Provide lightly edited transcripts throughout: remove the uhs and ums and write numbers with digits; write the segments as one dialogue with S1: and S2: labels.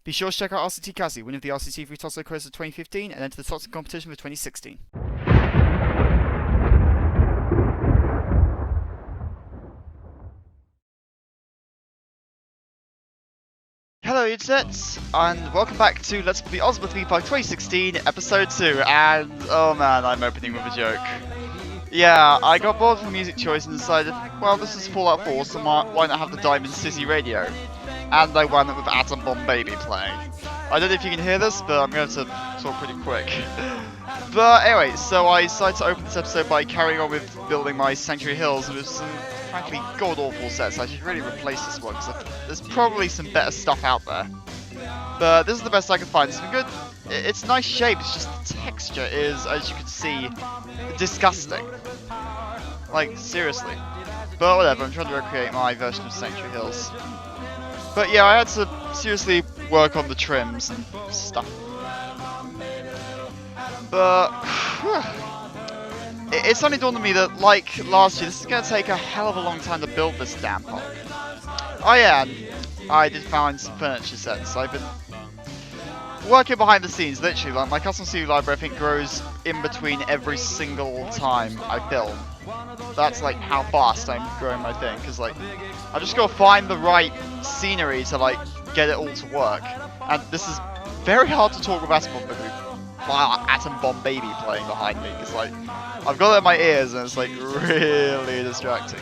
S1: Be sure to check out RCT3, winner of the RCT3 Tosso Quiz of 2015 and enter the Toxic competition for 2016. Hello internets, and welcome back to Let's Play the Ozma Theme Park 2016, Episode 2, and oh man, I'm opening with a joke. Yeah, I got bored from music choice and decided, well, this is Fallout 4, so why not have the Diamond City radio? And I wound up with Atom Bomb Baby playing. I don't know if you can hear this, but I'm going to talk pretty quick. But anyway, so I decided to open this episode by carrying on with building my Sanctuary Hills with some frankly god-awful sets. I should really replace this one, because there's probably some better stuff out there. But this is the best I can find. It's been good. It's nice shape, it's just the texture is, as you can see, disgusting. Like, seriously. But whatever, I'm trying to recreate my version of Sanctuary Hills. But yeah, I had to seriously work on the trims and stuff. But it suddenly dawned on me that, like last year, this is going to take a hell of a long time to build this damn park. Oh yeah, and I did find some furniture sets. I've been working behind the scenes, literally. Like my custom CD library, I think, grows in between every single time I film. That's like how fast I'm growing my thing, because like I just gotta find the right scenery to like get it all to work. And this is very hard to talk with Atom Bomb Baby playing behind me, because like I've got it in my ears and it's like really distracting.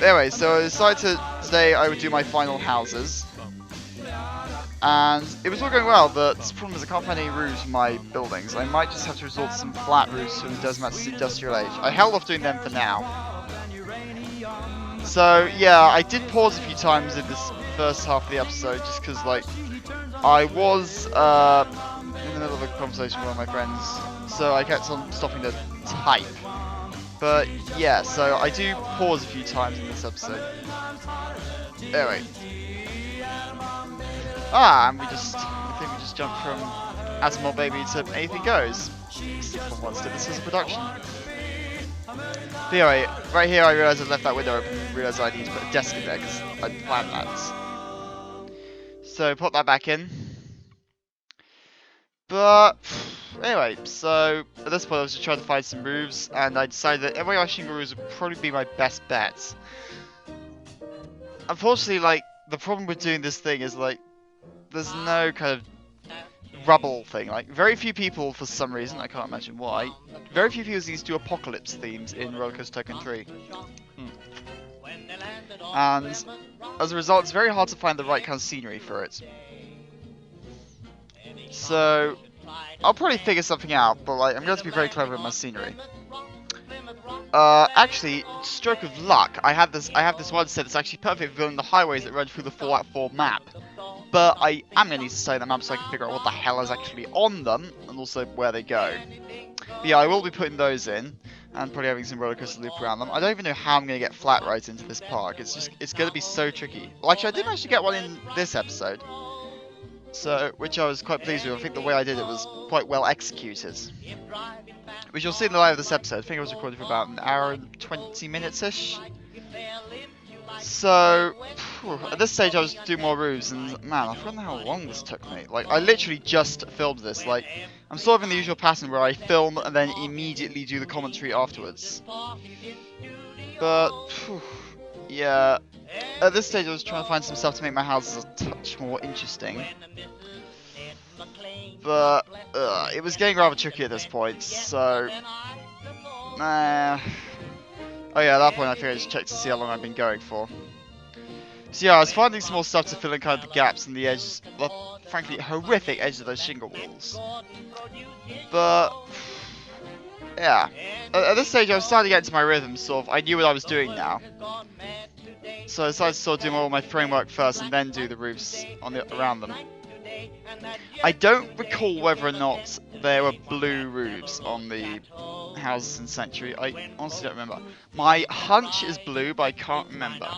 S1: Anyway, so I decided today I would do my final houses. And it was all going well, but the problem is I can't find any roofs for my buildings. I might just have to resort to some flat roofs from the Desmat's Industrial Age. I held off doing them for now. So yeah, I did pause a few times in this first half of the episode just because like I was in the middle of a conversation with one of my friends, so I kept on stopping to type. But yeah, so I do pause a few times in this episode. Anyway. And I think we just jumped from Atom Bomb Baby to Anything Goes. From once did this as a production. But anyway, right here I realised I left that window open and realised I need to put a desk in there because I planned that. So put that back in. But anyway, so at this point I was just trying to find some roofs, and I decided that every shingle roofs would probably be my best bet. Unfortunately, like, the problem with doing this thing is like there's no kind of rubble thing. Like, very few people, for some reason, I can't imagine why, very few people used to do apocalypse themes in Rollercoaster Tycoon 3. And as a result, it's very hard to find the right kind of scenery for it. So I'll probably figure something out, but like I'm going to be very clever with my scenery. Actually, stroke of luck, I have this one set that's actually perfect for building the highways that run through the Fallout 4 map. But I am going to need to study the map so I can figure out what the hell is actually on them, and also where they go. But yeah, I will be putting those in, and probably having some roller coaster loop around them. I don't even know how I'm going to get flat right into this park. It's going to be so tricky. Well, actually, I did manage to get one in this episode, so which I was quite pleased with. I think the way I did it was quite well executed. Which you'll see in the live of this episode. I think it was recorded for about an hour and 20 minutes-ish. So, at this stage I was doing more roofs, and man, I forgot how long this took me. Like, I literally just filmed this. Like, I'm sort of in the usual pattern where I film and then immediately do the commentary afterwards. But, yeah, at this stage I was trying to find some stuff to make my houses a touch more interesting. But, it was getting rather tricky at this point, so... Oh yeah, at that point I think I just checked to see how long I've been going for. So yeah, I was finding some more stuff to fill in kind of the gaps and the edges, the frankly horrific edges of those shingle walls. But, yeah. At this stage I was starting to get into my rhythm, sort of. I knew what I was doing now. So I decided to sort of do more of my framework first and then do the roofs around them. I don't recall whether or not there were blue roofs on the houses in Sanctuary. I honestly don't remember. My hunch is blue, but I can't remember.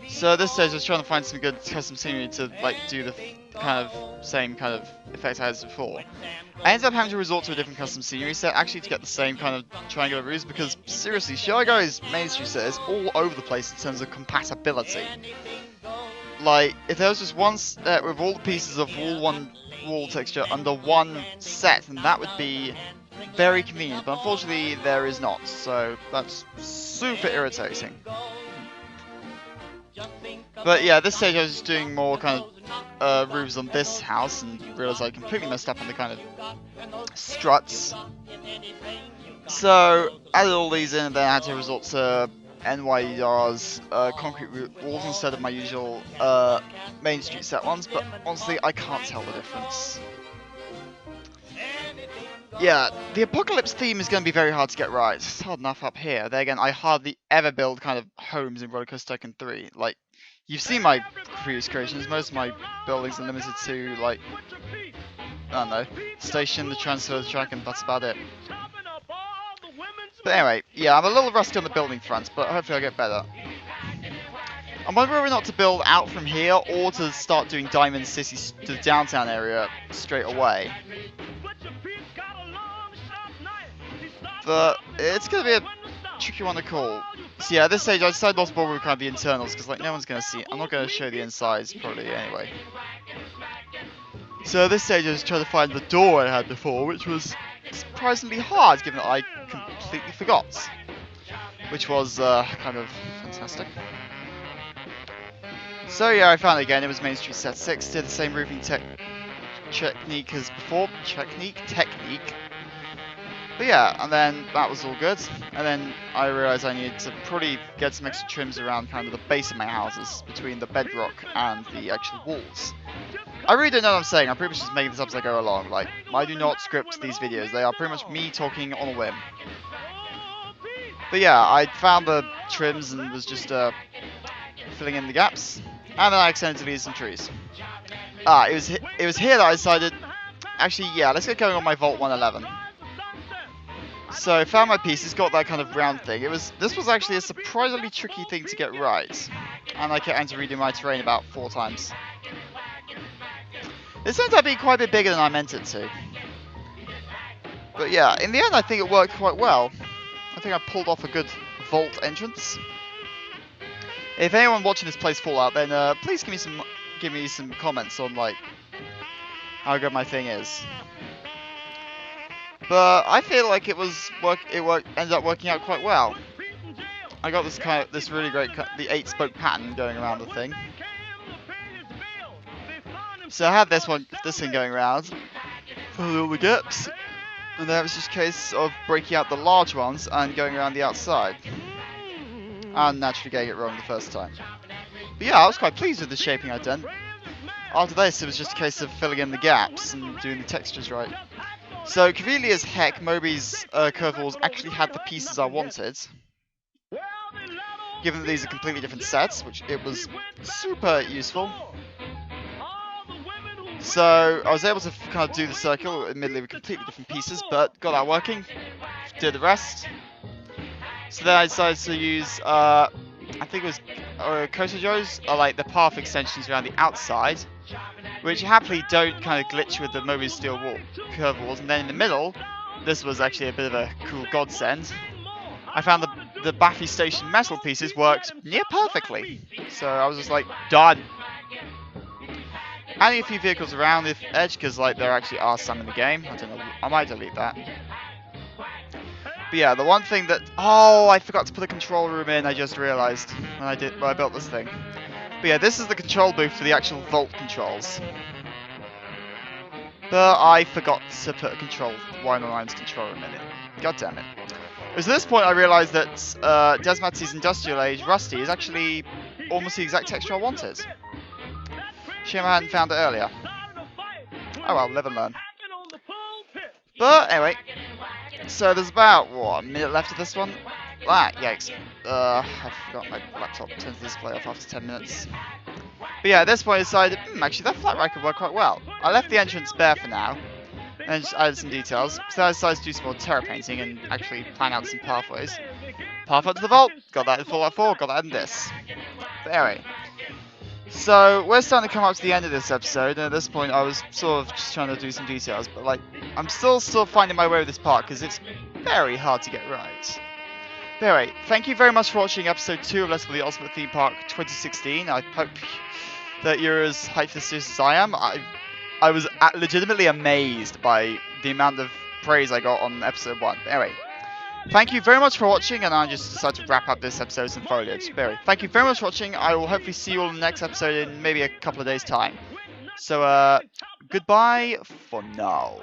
S1: So at this stage I was trying to find some good custom scenery to like do the kind of same kind of effect I had before. I ended up having to resort to a different custom scenery set actually to get the same kind of triangular roofs, because seriously, Chicago's Main Street set is all over the place in terms of compatibility. like, if there was just one set with all the pieces of all one wall texture under one set, then that would be very convenient. But unfortunately, there is not. So that's super irritating. But yeah, at this stage I was just doing more kind of roofs on this house and realised I completely messed up on the kind of struts. So added all these in and then I had to resort to NYR's concrete walls instead of my usual Main Street set ones, but honestly I can't tell the difference. Yeah, the apocalypse theme is going to be very hard to get right. It's hard enough up here. There again, I hardly ever build kind of homes in Roller Coaster Tycoon 3. Like, you've seen my previous creations. Most of my buildings are limited to, like, I don't know, station, the transfer, the track, and that's about it. But anyway, yeah, I'm a little rusty on the building front, but hopefully I'll get better. I'm wondering whether or not to build out from here or to start doing Diamond City to the downtown area straight away. But it's going to be a tricky one to call. So yeah, at this stage I decided not to bother with kind of the internals because like no one's going to see it. I'm not going to show the insides probably anyway. So at this stage I was trying to find the door I had before, which was surprisingly hard given that I completely forgot. Which was kind of fantastic. So yeah, I found it again. It was Main Street Set 6. Did the same roofing technique as before. Technique. But yeah, and then that was all good. And then I realised I needed to probably get some extra trims around kind of the base of my houses, between the bedrock and the actual walls. I really don't know what I'm saying. I'm pretty much just making this up as I go along. Like, I do not script these videos. They are pretty much me talking on a whim. But yeah, I found the trims and was just filling in the gaps. And then I accidentally deleted some trees. It was here that I decided, actually, yeah, let's get going on my Vault 111. So I found my pieces, got that kind of round thing. This was actually a surprisingly tricky thing to get right. And I kept having to redo my terrain about 4 times. This turned out being quite a bit bigger than I meant it to. But yeah, in the end I think it worked quite well. I think I pulled off a good vault entrance. If anyone watching this plays Fallout, then please give me some comments on like how good my thing is. But I feel like it ended up working out quite well. I got this really great the 8-spoke pattern going around the thing. So I had this thing going around, filled all the gaps, and then it was just a case of breaking out the large ones and going around the outside. And naturally getting it wrong the first time. But yeah, I was quite pleased with the shaping I'd done. After this, it was just a case of filling in the gaps and doing the textures right. So, conveniently as heck, Moby's curve walls actually had the pieces I wanted. Given that these are completely different sets, which it was super useful. So, I was able to kind of do the circle, admittedly with completely different pieces, but got that working. Did the rest. So then I decided to use, I think it was Coaster Joe's, or like the path extensions around the outside, which happily don't kind of glitch with the Mobius steel curve walls. And then in the middle, this was actually a bit of a cool godsend. I found the Baffy Station metal pieces worked near perfectly. So I was just like, done. Adding a few vehicles around the edge, because like there actually are some in the game. I don't know, I might delete that. But yeah, the one thing that... Oh, I forgot to put a control room in, I just realised when I built this thing. But yeah, this is the control booth for the actual Vault controls. But I forgot to put a Wine's control room in it. God damn it. It was at this point I realised that Desmatz's Industrial Age Rusty is actually almost the exact texture I wanted. Shame I hadn't found it earlier. Oh well, live and learn. But anyway, so there's about, what, a minute left of this one? Ah, yikes. I forgot my laptop turns the display off after 10 minutes. But yeah, at this point I decided, actually that flat rack could work quite well. I left the entrance bare for now, and just added some details. So I decided to do some more terra painting and actually plan out some pathways. Path up to the vault, got that in Fallout 4, got that in this. But anyway. So, we're starting to come up to the end of this episode, and at this point I was sort of just trying to do some details, but like, I'm still finding my way with this part, because it's very hard to get right. But anyway, thank you very much for watching episode 2 of Let's Play the Ultimate Theme Park 2016. I hope that you're as hyped for this as I am. I was legitimately amazed by the amount of praise I got on episode 1. But anyway, thank you very much for watching, and I just decided to wrap up this episode in foliage. But anyway, thank you very much for watching. I will hopefully see you all in the next episode in maybe a couple of days' time. So, goodbye for now.